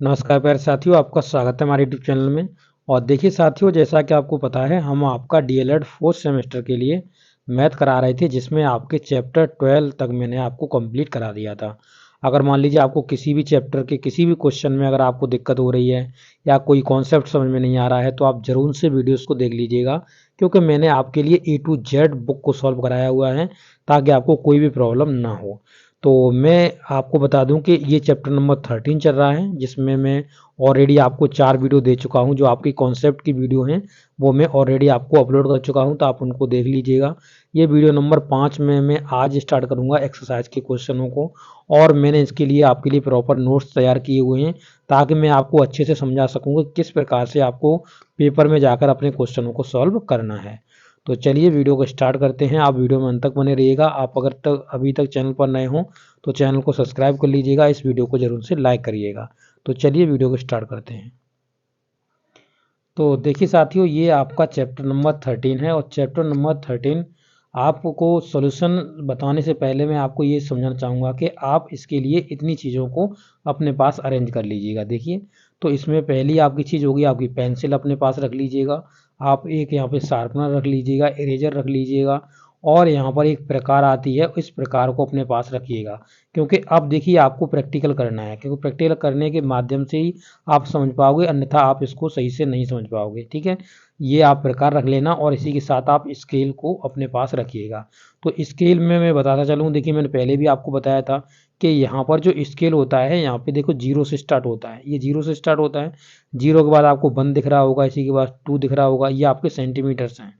नमस्कार प्यारे साथियों, आपका स्वागत है हमारे यूट्यूब चैनल में। और देखिए साथियों, जैसा कि आपको पता है, हम आपका डीएलएड फोर्थ सेमेस्टर के लिए मैथ करा रहे थे, जिसमें आपके चैप्टर 12 तक मैंने आपको कंप्लीट करा दिया था। अगर मान लीजिए आपको किसी भी चैप्टर के किसी भी क्वेश्चन में अगर आपको दिक्कत हो रही है या कोई कॉन्सेप्ट समझ में नहीं आ रहा है, तो आप ज़रूर से वीडियोस को देख लीजिएगा, क्योंकि मैंने आपके लिए ए टू जेड बुक को सॉल्व कराया हुआ है, ताकि आपको कोई भी प्रॉब्लम ना हो। तो मैं आपको बता दूं कि ये चैप्टर नंबर 13 चल रहा है, जिसमें मैं ऑलरेडी आपको 4 वीडियो दे चुका हूं। जो आपकी कॉन्सेप्ट की वीडियो हैं वो मैं ऑलरेडी आपको अपलोड कर चुका हूं, तो आप उनको देख लीजिएगा। ये वीडियो नंबर 5 में मैं आज स्टार्ट करूंगा एक्सरसाइज के क्वेश्चनों को, और मैंने इसके लिए आपके लिए प्रॉपर नोट्स तैयार किए हुए हैं, ताकि मैं आपको अच्छे से समझा सकूँगा किस प्रकार से आपको पेपर में जाकर अपने क्वेश्चनों को सॉल्व करना है। तो चलिए वीडियो को स्टार्ट करते हैं। आप वीडियो में अंत तक बने रहिएगा। आप अगर तक अभी तक चैनल पर नए हों तो चैनल को सब्सक्राइब कर लीजिएगा, इस वीडियो को जरूर से लाइक करिएगा। तो चलिए वीडियो को स्टार्ट करते हैं। तो देखिए साथियों, ये आपका चैप्टर नंबर 13 है, और चैप्टर नंबर 13 आपको सॉल्यूशन बताने से पहले मैं आपको ये समझाना चाहूँगा कि आप इसके लिए इतनी चीज़ों को अपने पास अरेंज कर लीजिएगा। देखिए, तो इसमें पहली आपकी चीज़ होगी, आपकी पेंसिल अपने पास रख लीजिएगा। आप एक यहाँ पे शार्पनर रख लीजिएगा, इरेजर रख लीजिएगा, और यहाँ पर एक प्रकार आती है, इस प्रकार को अपने पास रखिएगा। क्योंकि अब देखिए, आपको प्रैक्टिकल करना है, क्योंकि प्रैक्टिकल करने के माध्यम से ही आप समझ पाओगे, अन्यथा आप इसको सही से नहीं समझ पाओगे। ठीक है, ये आप प्रकार रख लेना, और इसी के साथ आप स्केल को अपने पास रखिएगा। तो स्केल में मैं बताता चलूँ, देखिए मैंने पहले भी आपको बताया था कि यहाँ पर जो स्केल होता है, यहाँ पे देखो जीरो से स्टार्ट होता है, ये जीरो से स्टार्ट होता है। जीरो के बाद आपको 1 दिख रहा होगा, इसी के बाद 2 दिख रहा होगा, ये आपके सेंटीमीटर्स हैं।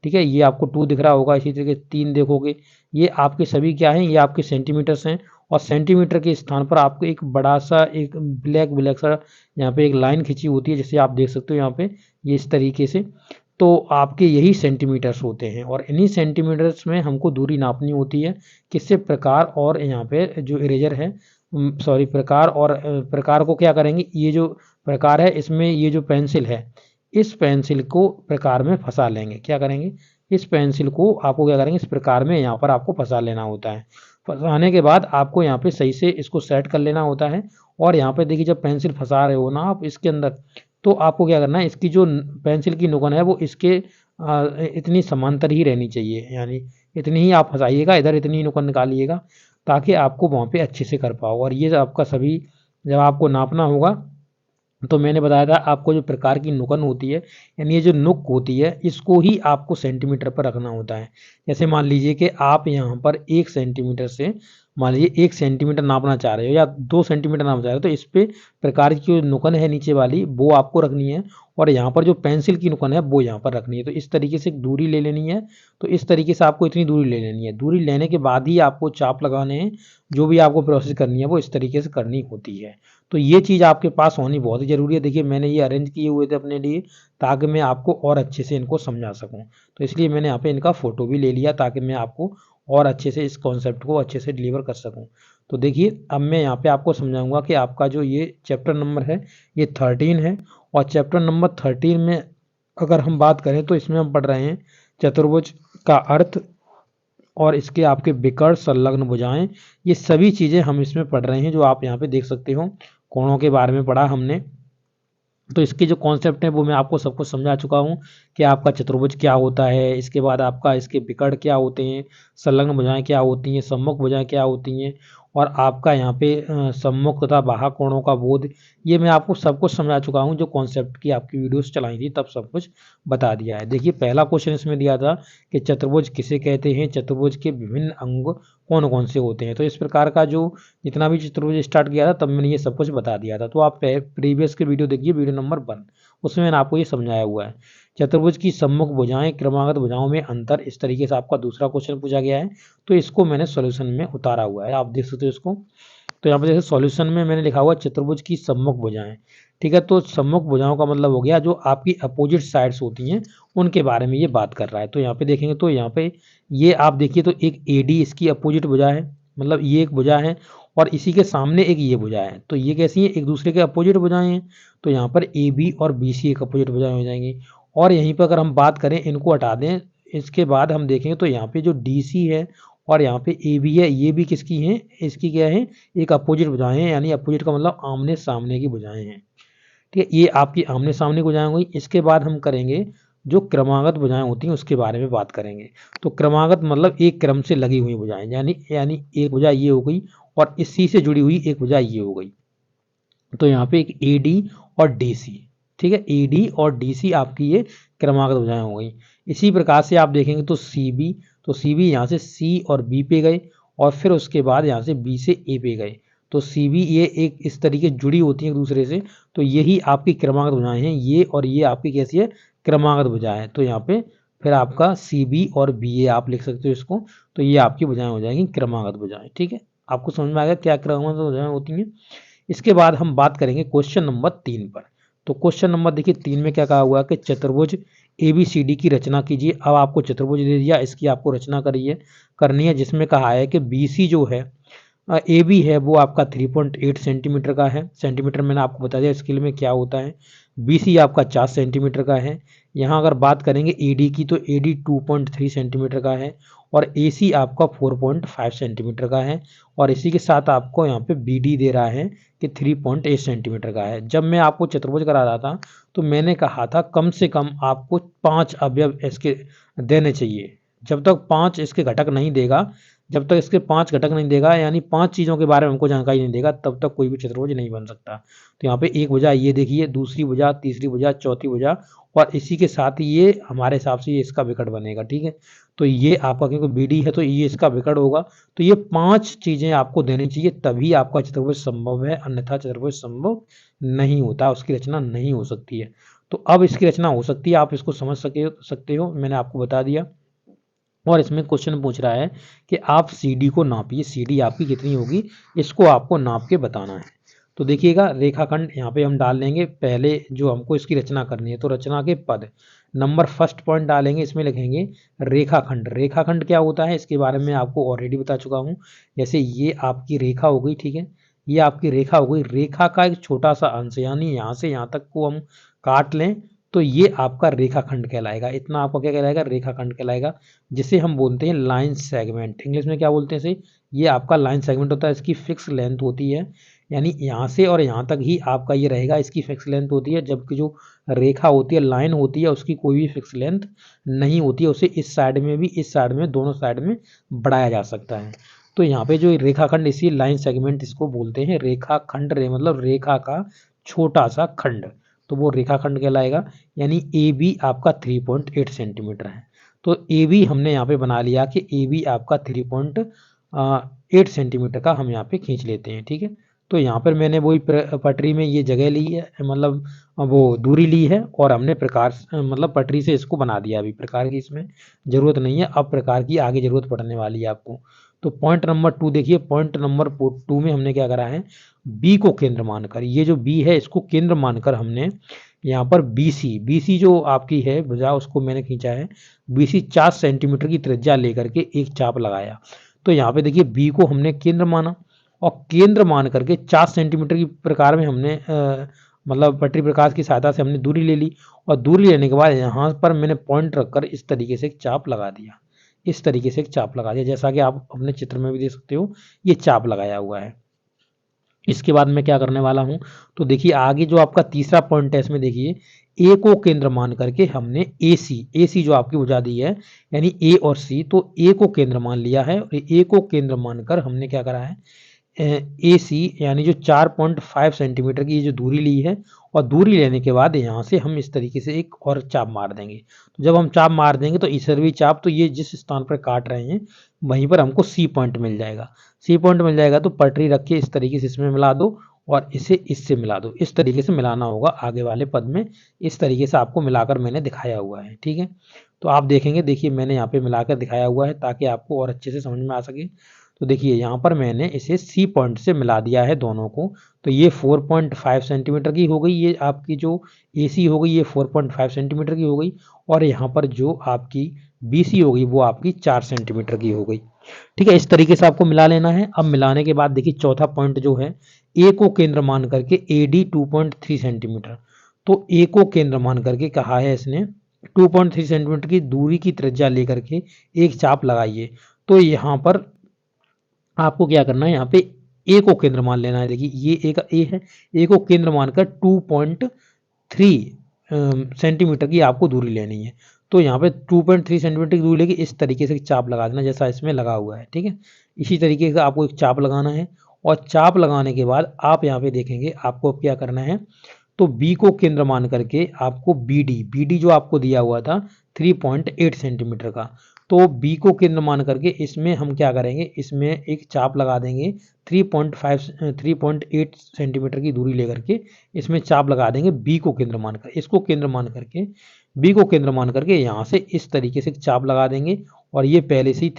ठीक है, ये आपको 2 दिख रहा होगा, इसी तरीके से 3 देखोगे, ये आपके सभी क्या हैं, ये आपके सेंटीमीटर्स हैं। और सेंटीमीटर के स्थान पर आपको एक बड़ा सा एक ब्लैक ब्लैक सा यहाँ पे एक लाइन खींची होती है, जिसे आप देख सकते हो यहाँ पे, ये इस तरीके से। तो आपके यही सेंटीमीटर्स होते हैं, और इन्हीं सेंटीमीटर्स में हमको दूरी नापनी होती है। किससे? प्रकार। और यहाँ पे जो इरेजर है, सॉरी, प्रकार, और प्रकार को क्या करेंगे, ये जो प्रकार है इसमें ये जो पेंसिल है, इस पेंसिल को प्रकार में फंसा लेंगे। क्या करेंगे? इस पेंसिल को आपको क्या करेंगे, इस प्रकार में यहाँ पर आपको फंसा लेना होता है। फंसाने के बाद आपको यहाँ पे सही से इसको सेट कर लेना होता है। और यहाँ पे देखिए, जब पेंसिल फंसा रहे हो ना आप इसके अंदर, तो आपको क्या करना है, इसकी जो पेंसिल की नुकन है वो इसके इतनी समांतर ही रहनी चाहिए, यानी इतनी ही आप फंसाइएगा, इधर इतनी नुकन निकालिएगा, ताकि आपको वहाँ पे अच्छे से कर पाओ। और ये आपका सभी जब आपको नापना होगा, तो मैंने बताया था आपको, जो प्रकार की नुकन होती है, यानी ये जो नुक होती है, इसको ही आपको सेंटीमीटर पर रखना होता है। जैसे मान लीजिए कि आप यहाँ पर 1 सेंटीमीटर से, मान लीजिए 1 सेंटीमीटर नापना चाह रहे हो या 2 सेंटीमीटर नापना चाह रहे हो, तो इस पे प्रकार की जो नुकन है नीचे वाली, वो आपको रखनी है, और यहाँ पर जो पेंसिल की नुकन है वो यहाँ पर रखनी है। तो इस तरीके से दूरी ले लेनी है। तो इस तरीके से आपको इतनी दूरी ले लेनी है। दूरी लेने के बाद ही आपको चाप लगाने हैं। जो भी आपको प्रोसेस करनी है वो इस तरीके से करनी होती है। तो ये चीज़ आपके पास होनी बहुत ही ज़रूरी है। देखिए, मैंने ये अरेंज किए हुए थे अपने लिए, ताकि मैं आपको और अच्छे से इनको समझा सकूं। तो इसलिए मैंने यहाँ पे इनका फ़ोटो भी ले लिया, ताकि मैं आपको और अच्छे से इस कॉन्सेप्ट को अच्छे से डिलीवर कर सकूं। तो देखिए, अब मैं यहाँ पे आपको समझाऊंगा कि आपका जो ये चैप्टर नंबर है, ये 13 है। और चैप्टर नंबर 13 में अगर हम बात करें, तो इसमें हम पढ़ रहे हैं चतुर्भुज का अर्थ, और इसके आपके विकर्ण, संलग्न भुजाएं, ये सभी चीज़ें हम इसमें पढ़ रहे हैं, जो आप यहाँ पे देख सकते हो। कोणों के बारे में पढ़ा हमने। तो इसके जो कॉन्सेप्ट है वो मैं आपको सब कुछ समझा चुका हूँ कि आपका चतुर्भुज क्या होता है, इसके बाद आपका इसके विकर्ण क्या होते हैं, संलग्न भुजाएं क्या होती हैं, सम्मुख भुजाएं क्या होती हैं, और आपका यहाँ पे सम्मुख तथा बाह्य कोणों का बोध, ये मैं आपको सब कुछ समझा चुका हूँ। जो कॉन्सेप्ट की आपकी वीडियोस चलाई थी तब सब कुछ बता दिया है। देखिए, पहला क्वेश्चन इसमें दिया था कि चतुर्भुज किसे कहते हैं, चतुर्भुज के विभिन्न अंग कौन कौन से होते हैं। तो इस प्रकार का जो जितना भी चतुर्भुज स्टार्ट किया था, तब मैंने ये सब कुछ बता दिया था। तो आप प्रीवियस के वीडियो देखिए, वीडियो नंबर 1, उसमें मैंने आपको ये समझाया हुआ है। चतुर्भुज की सम्मुख भुजाएं, क्रमागत भुजाओं में अंतर, इस तरीके से आपका दूसरा क्वेश्चन पूछा गया है। तो इसको मैंने सॉल्यूशन में उतारा हुआ है, आप देख सकते हो इसको। तो यहाँ पे जैसे सॉल्यूशन में मैंने लिखा हुआ चतुर्भुज की सम्मुख भुजाएं। ठीक है, तो सम्मुख भुजाओं का मतलब हो गया जो आपकी अपोजिट साइड्स होती हैं, उनके बारे में ये बात कर रहा है। तो यहाँ पे देखेंगे, तो यहाँ पे ये आप देखिए, तो एक एडी इसकी अपोजिट भुजा है, मतलब ये एक भुजा है, और इसी के सामने एक ये भुजा है। तो ये कैसी है? एक दूसरे के अपोजिट भुजाएं हैं। तो यहाँ पर ए बी और बी सी एक अपोजिट भुजाएं हो जाएंगी। और यहीं पर अगर हम बात करें, इनको हटा दें, इसके बाद हम देखेंगे तो यहाँ पे जो डी सी है और यहाँ पे ए बी है, ये भी किसकी हैं, इसकी क्या है, एक अपोजिट भुजाएं हैं, यानी अपोजिट का मतलब आमने सामने की भुजाएं हैं। ठीक है, ये आपकी आमने सामने की भुजाएं हुई। इसके बाद हम करेंगे जो क्रमागत भुजाएं होती हैं उसके बारे में बात करेंगे। तो क्रमागत मतलब एक क्रम से लगी हुई भुजाएं, यानी एक भुजा ये हो गई और इसी से जुड़ी हुई एक भुजा ये हो गई। तो यहाँ पे एक ए डी और डी सी, ठीक है, ए डी और डी सी आपकी ये क्रमागत भुजाएं हो गई। इसी प्रकार से आप देखेंगे तो सी बी, तो सी बी यहाँ से सी और बी पे गए और फिर उसके बाद यहाँ से बी से ए पे गए। तो सी बी ये एक इस तरीके जुड़ी होती है एक दूसरे से, तो यही आपकी क्रमागत भुजाएं हैं, ये और ये आपकी कैसी है, क्रमागत भुजाएं है। तो यहाँ पे फिर आपका सी बी और बी ए आप लिख सकते हो इसको, तो ये आपकी भुजाएं हो जाएंगी क्रमागत भुजाएं। ठीक है, आपको समझ में आ गया क्या क्रमागत भुजाएं होती हैं। इसके बाद हम बात करेंगे क्वेश्चन नंबर 3 पर। तो क्वेश्चन नंबर देखिए 3 में क्या कहा हुआ है कि चतुर्भुज ABCD की रचना कीजिए। अब आपको चतुर्भुज दे दिया, इसकी आपको रचना करनी है, जिसमें कहा है कि BC जो है AB है वो आपका 3.8 सेंटीमीटर का है। सेंटीमीटर मैंने आपको बता दिया स्केल में क्या होता है। BC आपका 4 सेंटीमीटर का है। यहाँ अगर बात करेंगे AD की तो AD 2.3 सेंटीमीटर का है और AC आपका 4.5 सेंटीमीटर का है। और इसी के साथ आपको यहाँ पे BD दे रहा है कि 3.8 सेंटीमीटर का है। जब मैं आपको चतुर्भुज करा रहा था तो मैंने कहा था कम से कम आपको 5 अवयव इसके देने चाहिए। जब तक 5 इसके घटक नहीं देगा, जब तक इसके 5 घटक नहीं देगा, यानी 5 चीज़ों के बारे में हमको जानकारी नहीं देगा, तब तक कोई भी चतुर्भुज नहीं बन सकता। तो यहाँ पे एक भुजा ये देखिए, दूसरी भुजा, तीसरी भुजा, चौथी भुजा और इसी के साथ ही ये हमारे हिसाब से ये इसका विकट बनेगा। ठीक है, तो ये आपका क्योंकि BD है तो ये इसका विकट होगा। तो ये 5 चीज़ें आपको देनी चाहिए, तभी आपका चतुर्भुज संभव है, अन्यथा चतुर्भुज संभव नहीं होता, उसकी रचना नहीं हो सकती है। तो अब इसकी रचना हो सकती है, आप इसको समझ सकते हो, मैंने आपको बता दिया। और इसमें क्वेश्चन पूछ रहा है कि आप CD को नापिए, CD आपकी कितनी होगी, इसको आपको नाप के बताना है। तो देखिएगा रेखाखंड यहाँ पे हम डाल लेंगे, पहले जो हमको इसकी रचना करनी है तो रचना के पद नंबर फर्स्ट पॉइंट डालेंगे, इसमें लिखेंगे रेखाखंड। रेखाखंड क्या होता है इसके बारे में आपको ऑलरेडी बता चुका हूँ। जैसे ये आपकी रेखा हो गई, ठीक है, ये आपकी रेखा हो गई, रेखा का एक छोटा सा अंश यानी यहाँ से यहाँ तक को हम काट लें तो ये आपका रेखाखंड कहलाएगा। इतना आपका क्या कहलाएगा, रेखाखंड कहलाएगा, जिसे हम बोलते हैं लाइन सेगमेंट। इंग्लिश में क्या बोलते हैं इसे, ये आपका लाइन सेगमेंट होता है। इसकी फिक्स लेंथ होती है, यानी यहाँ से और यहाँ तक ही आपका ये रहेगा, इसकी फिक्स लेंथ होती है। जबकि जो रेखा होती है, लाइन होती है, उसकी कोई भी फिक्स लेंथ नहीं होती है, उसे इस साइड में भी इस साइड में दोनों साइड में बढ़ाया जा सकता है। तो यहाँ पे जो रेखाखंड, इसी लाइन सेगमेंट इसको बोलते हैं रेखाखंड। मतलब रेखा का छोटा सा खंड, तो वो रेखाखंड कहलाएगा। यानी AB आपका 3.8 सेंटीमीटर है। तो AB हमने यहाँ पे बना लिया कि AB आपका 3.8 सेंटीमीटर का हम यहाँ पे खींच लेते हैं। ठीक है, तो यहाँ पर मैंने वही पटरी में ये जगह ली है, मतलब वो दूरी ली है और हमने प्रकार मतलब पटरी से इसको बना दिया। अभी प्रकार की इसमें ज़रूरत नहीं है, अब प्रकार की आगे ज़रूरत पड़ने वाली है आपको। तो पॉइंट नंबर 2 देखिए, पॉइंट नंबर 2 में हमने क्या करा है, B को केंद्र मानकर, ये जो B है इसको केंद्र मानकर हमने यहाँ पर BC जो आपकी है भुजा, उसको मैंने खींचा है। BC 4 सेंटीमीटर की त्रिज्या लेकर के एक चाप लगाया। तो यहाँ पे देखिए B को हमने केंद्र माना और केंद्र मान करके 4 सेंटीमीटर की प्रकार में हमने मतलब पटरी प्रकाश की सहायता से हमने दूरी ले ली और दूरी लेने के बाद यहाँ पर मैंने पॉइंट रखकर इस तरीके से एक चाप लगा दिया। इस तरीके से एक चाप लगा दिया, जैसा कि आप अपने चित्र में भी देख सकते हो, ये चाप लगाया हुआ है। इसके बाद मैं क्या करने वाला हूं, तो देखिए आगे जो आपका तीसरा पॉइंट है, इसमें देखिए ए को केंद्र मान करके हमने AC जो आपकी भुजा दी है, यानी A और C, तो A को केंद्र मान लिया है और A को केंद्र मानकर हमने क्या करा है, AC यानी जो 4.5 सेंटीमीटर की जो दूरी ली है और दूरी लेने के बाद यहाँ से हम इस तरीके से एक और चाप मार देंगे। तो जब हम चाप मार देंगे तो इसरवी चाप, तो ये जिस स्थान पर काट रहे हैं वहीं पर हमको C पॉइंट मिल जाएगा। C पॉइंट मिल जाएगा तो पटरी रख के इस तरीके से इसमें मिला दो और इसे इससे मिला दो। इस तरीके से मिलाना होगा आगे वाले पद में, इस तरीके से आपको मिलाकर मैंने दिखाया हुआ है। ठीक है, तो आप देखेंगे, देखिए मैंने यहाँ पे मिलाकर दिखाया हुआ है ताकि आपको और अच्छे से समझ में आ सके। तो देखिए यहाँ पर मैंने इसे C पॉइंट से मिला दिया है दोनों को, तो ये 4.5 सेंटीमीटर की हो गई, ये आपकी जो AC हो गई ये 4.5 सेंटीमीटर की हो गई और यहाँ पर जो आपकी BC हो गई वो आपकी 4 सेंटीमीटर की हो गई। ठीक है, इस तरीके से आपको मिला लेना है। अब मिलाने के बाद देखिए चौथा पॉइंट जो है, A को केंद्र मान करके AD 2.3 सेंटीमीटर, तो A को केंद्र मान करके कहा है इसने 2.3 सेंटीमीटर की दूरी की त्रिज्या लेकर के एक चाप लगाइए। तो यहाँ पर आपको क्या करना है, यहाँ पे ए को केंद्र मान लेना है। देखिए ये ए का ए है, ए को केंद्र मानकर 2.3 सेंटीमीटर की आपको दूरी लेनी है। तो यहाँ पे 2.3 सेंटीमीटर की दूरी लेके इस तरीके से चाप लगा देना जैसा इसमें लगा हुआ है, ठीक है। इसी तरीके से आपको एक चाप लगाना है और चाप लगाने के बाद आप यहाँ पे देखेंगे आपको अब क्या करना है, तो बी को केंद्र मान करके आपको बी डी जो आपको दिया हुआ था 3.8 सेंटीमीटर का, तो बी को केंद्र मान करके इसमें हम क्या करेंगे, इसमें एक चाप लगा देंगे 3.8 सेंटीमीटर की दूरी लेकर के इसमें चाप लगा देंगे बी को केंद्र मानकर। इसको केंद्र मान करके बी को केंद्र मान करके यहाँ से इस तरीके से चाप लगा देंगे और ये पहले से ही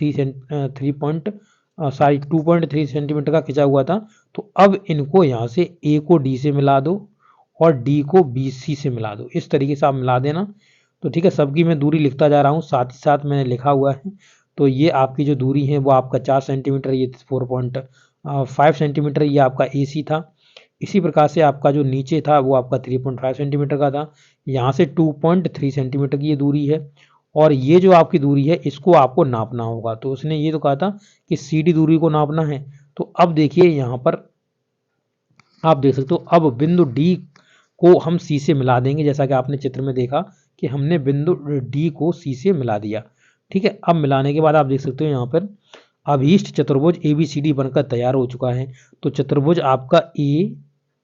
2.3 सेंटीमीटर का खिंचा हुआ था। तो अब इनको यहाँ से ए को डी से मिला दो और डी को बी सी से मिला दो, इस तरीके से आप मिला देना। तो ठीक है, सबकी मैं दूरी लिखता जा रहा हूँ, साथ ही साथ मैंने लिखा हुआ है। तो ये आपकी जो दूरी है वो आपका 4 सेंटीमीटर, ये 4.5 सेंटीमीटर ये आपका ए सी था। इसी प्रकार से आपका जो नीचे था वो आपका 3.5 सेंटीमीटर का था। यहाँ से 2.3 सेंटीमीटर की ये दूरी है और ये जो आपकी दूरी है इसको आपको नापना होगा। तो उसने ये तो कहा था कि सी डी दूरी को नापना है। तो अब देखिए यहाँ पर आप देख सकते हो, अब बिंदु डी को हम सी से मिला देंगे, जैसा कि आपने चित्र में देखा कि हमने बिंदु डी को सी से मिला दिया। ठीक है, अब मिलाने के बाद आप देख सकते हो यहाँ पर अभीष्ट चतुर्भुज ए बी सी डी बनकर तैयार हो चुका है। तो चतुर्भुज आपका ए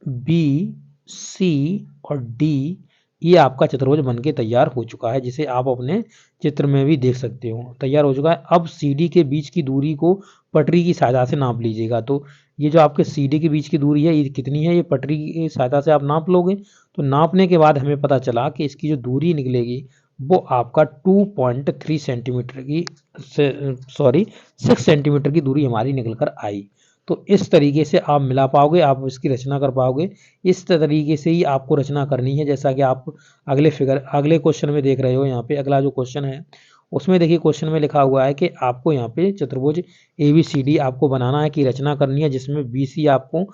बी सी और डी ये आपका चतुर्भुज बनके तैयार हो चुका है, जिसे आप अपने चित्र में भी देख सकते हो तैयार हो चुका है। अब सी डी के बीच की दूरी को पटरी की सहायता से नाप लीजिएगा। तो ये जो आपके सी डी के बीच की दूरी है ये कितनी है, ये पटरी की सहायता से आप नाप लोगे। तो नापने के बाद हमें पता चला कि इसकी जो दूरी निकलेगी वो आपका 2.3 सेंटीमीटर की 6 सेंटीमीटर की दूरी हमारी निकल कर आई। तो इस तरीके से आप मिला पाओगे, आप इसकी रचना कर पाओगे। इस तरीके से ही आपको रचना करनी है, जैसा कि आप अगले क्वेश्चन में देख रहे हो। यहाँ पे अगला जो क्वेश्चन है उसमें देखिए क्वेश्चन में लिखा हुआ है कि आपको यहाँ पे चतुर्भुज ए बी सी डी आपको बनाना है, कि रचना करनी है, जिसमें बी सी आपको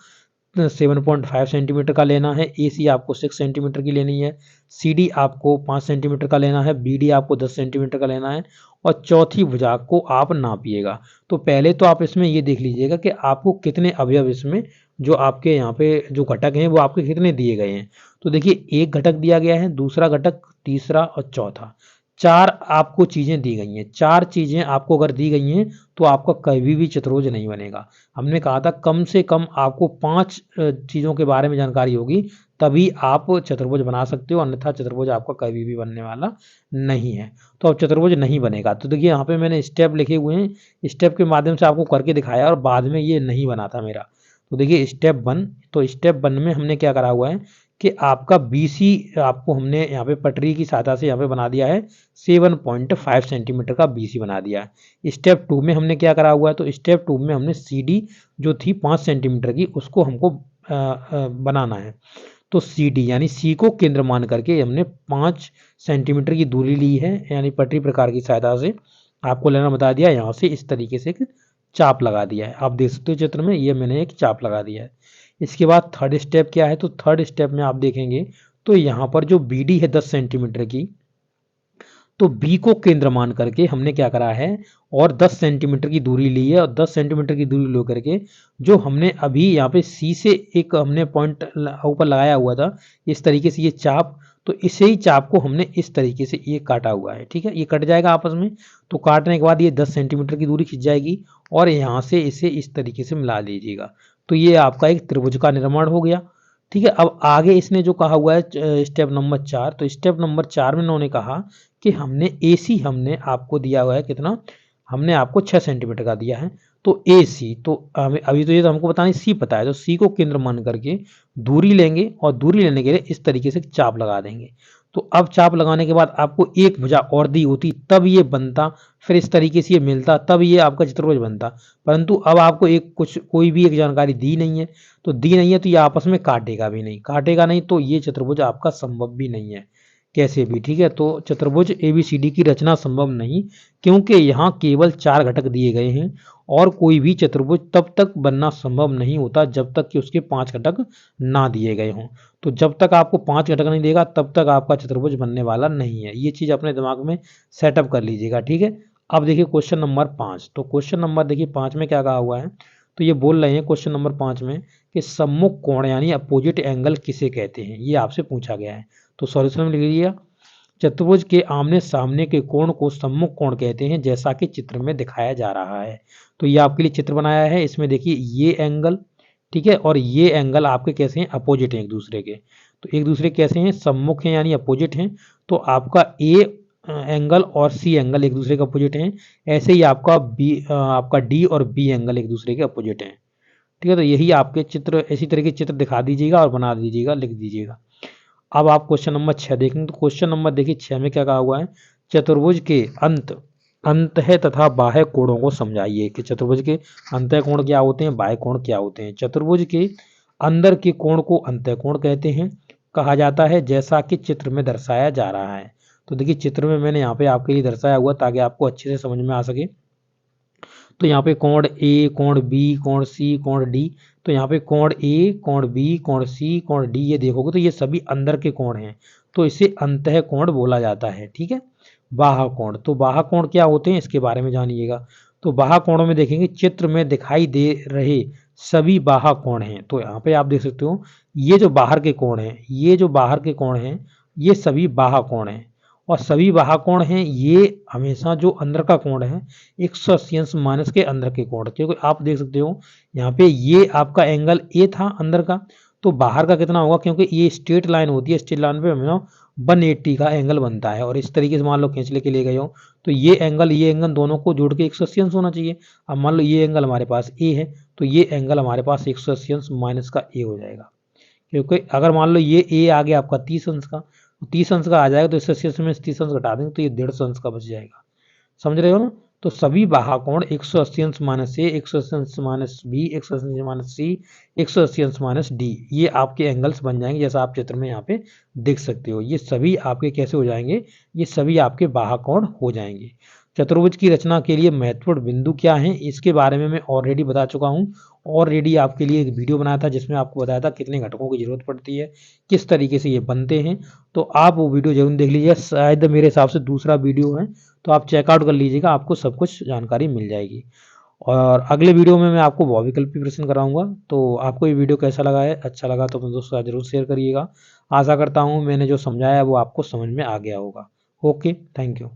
7.5 सेंटीमीटर का लेना है, ए सी आपको 6 सेंटीमीटर की लेनी है, सी डी आपको 5 सेंटीमीटर का लेना है, बी डी आपको 10 सेंटीमीटर का लेना है और चौथी भुजा को आप नापिएगा। तो पहले तो आप इसमें ये देख लीजिएगा कि आपको कितने अवयव इसमें जो आपके यहाँ पे जो घटक हैं वो आपके कितने दिए गए हैं। तो देखिए एक घटक दिया गया है, दूसरा घटक, तीसरा और चौथा, 4 आपको चीजें दी गई हैं। 4 चीजें आपको अगर दी गई हैं तो आपका कभी भी चतुर्भुज नहीं बनेगा। हमने कहा था कम से कम आपको 5 चीजों के बारे में जानकारी होगी तभी आप चतुर्भुज बना सकते हो, अन्यथा चतुर्भुज आपका कभी भी बनने वाला नहीं है। तो अब चतुर्भुज नहीं बनेगा। तो देखिए यहाँ पे मैंने स्टेप लिखे हुए हैं, स्टेप के माध्यम से आपको करके दिखाया और बाद में ये नहीं बना था मेरा। तो देखिए स्टेप 1, तो स्टेप 1 में हमने क्या करा हुआ है कि आपका BC आपको हमने यहाँ पे पटरी की सहायता से यहाँ पे बना दिया है 7.5 सेंटीमीटर का BC बना दिया है। स्टेप 2 में हमने क्या करा हुआ है, तो स्टेप 2 में हमने CD जो थी 5 सेंटीमीटर की उसको हमको बनाना है। तो CD यानी C को केंद्र मान करके हमने 5 सेंटीमीटर की दूरी ली है, यानी पटरी प्रकार की सहायता से आपको लेना बता दिया। यहाँ से इस तरीके से एक चाप लगा दिया है, आप देख सकते हो चित्र में, ये मैंने एक चाप लगा दिया है। इसके बाद थर्ड स्टेप क्या है, तो थर्ड स्टेप में आप देखेंगे तो यहाँ पर जो BD है 10 सेंटीमीटर की, तो B को केंद्र मान करके हमने क्या करा है और 10 सेंटीमीटर की दूरी ली है और 10 सेंटीमीटर की दूरी लो करके जो हमने अभी यहाँ पे C से एक हमने पॉइंट ऊपर लगाया हुआ था इस तरीके से ये चाप, तो इसे ही चाप को हमने इस तरीके से ये काटा हुआ है। ठीक है, ये कट जाएगा आपस में। तो काटने के बाद ये 10 सेंटीमीटर की दूरी खिंच जाएगी और यहाँ से इसे इस तरीके से मिला लीजिएगा। तो ये आपका एक त्रिभुज का निर्माण हो गया। ठीक है, अब आगे इसने जो कहा हुआ है स्टेप नंबर 4, तो स्टेप नंबर 4 में उन्होंने कहा कि हमने AC हमने आपको दिया हुआ है कितना, हमने आपको 6 सेंटीमीटर का दिया है। तो AC, तो अभी तो ये तो हमको पता नहीं, C पता है, तो C को केंद्र मान करके दूरी लेंगे और दूरी लेने के लिए इस तरीके से चाप लगा देंगे। तो अब चाप लगाने के बाद आपको एक भुजा और दी होती तब ये बनता, फिर इस तरीके से ये मिलता तब ये आपका चतुर्भुज बनता। परंतु अब आपको कोई भी एक जानकारी दी नहीं है, तो दी नहीं है तो ये आपस में काटेगा नहीं, तो ये चतुर्भुज आपका संभव भी नहीं है कैसे भी। ठीक है, तो चतुर्भुज ABCD की रचना संभव नहीं, क्योंकि यहाँ केवल 4 घटक दिए गए हैं और कोई भी चतुर्भुज तब तक बनना संभव नहीं होता जब तक कि उसके 5 घटक ना दिए गए हों। तो जब तक आपको 5 घटक नहीं देगा तब तक आपका चतुर्भुज बनने वाला नहीं है। ये चीज़ अपने दिमाग में सेटअप कर लीजिएगा। ठीक है, अब देखिए क्वेश्चन नंबर 5। तो क्वेश्चन नंबर देखिए 5 में क्या कहा हुआ है, तो ये बोल रहे हैं क्वेश्चन नंबर 5 में कि सम्मुख कोण यानी अपोजिट एंगल किसे कहते हैं, ये आपसे पूछा गया है। तो सॉल्यूशन में लिख लीजिए, चतुर्भुज के आमने सामने के कोण को सम्मुख कोण कहते हैं, जैसा कि चित्र में दिखाया जा रहा है। तो ये आपके लिए चित्र बनाया है, इसमें देखिए ये एंगल, ठीक है, और ये एंगल आपके कैसे हैं, अपोजिट हैं एक दूसरे के। तो एक दूसरे कैसे हैं, सम्मुख हैं यानी अपोजिट हैं। तो आपका ए एंगल और सी एंगल एक दूसरे के अपोजिट हैं। ऐसे ही आपका डी और बी एंगल एक दूसरे के अपोजिट हैं। ठीक है, तो यही आपके चित्र, इसी तरह के चित्र दिखा दीजिएगा और बना दीजिएगा, लिख दीजिएगा। अब आप क्वेश्चन नंबर 6 देखेंगे। तो क्वेश्चन नंबर देखिए 6 में क्या कहा हुआ है, चतुर्भुज के अंत है तथा बाह्य कोणों को समझाइए। कि चतुर्भुज के अंतः कोण क्या होते हैं, बाह्य कोण क्या होते हैं। चतुर्भुज के अंदर के कोण को अंतः कोण कहते हैं, कहा जाता है, जैसा कि चित्र में दर्शाया जा रहा है। तो देखिए चित्र में मैंने यहाँ पे आपके लिए दर्शाया हुआ ताकि आपको अच्छे से समझ में आ सके। तो यहाँ पे कोण ए, कोण बी, कोण सी, कोण डी। तो यहाँ पे कोण ए, कोण बी, कोण सी, कोण डी, ये देखोगे तो ये सभी अंदर के कोण हैं, तो इसे अंतः कोण बोला जाता है। ठीक है, बाह्य कोण। तो बाह्य कोण क्या होते हैं, इसके बारे में जानिएगा। तो बाह्य कोणों में देखेंगे, चित्र में दिखाई दे रहे सभी बाह्य कोण हैं। तो यहाँ पे आप देख सकते हो, ये जो बाहर के कोण हैं, ये जो बाहर के कोण हैं, ये सभी बाह्य कोण हैं। और सभी बाह्य कोण हैं, ये हमेशा जो अंदर का कोण है 180 अंश माइनस के अंदर के कोण। क्योंकि आप देख सकते हो यहाँ पे ये आपका एंगल ए था अंदर का, तो बाहर का कितना होगा, क्योंकि ये स्ट्रेट लाइन होती है, स्ट्रेट लाइन पे हमेशा 180 का एंगल बनता है। और इस तरीके से मान लो खींच लेके ले गए हो, तो ये एंगल दोनों को जोड़ के 180 अंश होना चाहिए। अब मान लो ये एंगल हमारे पास ए है, तो ये एंगल हमारे पास 180 अंश माइनस का ए हो जाएगा। क्योंकि अगर मान लो ये ए आ गया आपका 30 अंश का, 30 अंश का आ जाएगा, तो 180 में 30 अंश घटा देंगे तो ये 150 अंश का बच जाएगा। समझ रहे हो ना। तो सभी बाह्य कोण 180 अंश माइनस ए, 180 अंश माइनस बी, 180 अंश माइनस सी, 180 अंश माइनस डी, ये आपके एंगल्स बन जाएंगे, जैसा आप चित्र में यहाँ पे देख सकते हो। ये सभी आपके कैसे हो जाएंगे, ये सभी आपके बाह्य कोण हो जाएंगे। चतुर्भुज की रचना के लिए महत्वपूर्ण बिंदु क्या हैं, इसके बारे में मैं ऑलरेडी बता चुका हूँ। ऑलरेडी आपके लिए एक वीडियो बनाया था जिसमें आपको बताया था कितने घटकों की जरूरत पड़ती है, किस तरीके से ये बनते हैं। तो आप वो वीडियो जरूर देख लीजिए, शायद मेरे हिसाब से दूसरा वीडियो है, तो आप चेकआउट कर लीजिएगा, आपको सब कुछ जानकारी मिल जाएगी। और अगले वीडियो में मैं आपको बहुविकल्पी प्रश्न कराऊंगा। तो आपको ये वीडियो कैसा लगा है, अच्छा लगा तो अपने दोस्तों के साथ जरूर शेयर करिएगा। आशा करता हूँ मैंने जो समझाया है वो आपको समझ में आ गया होगा। Okay, thank you.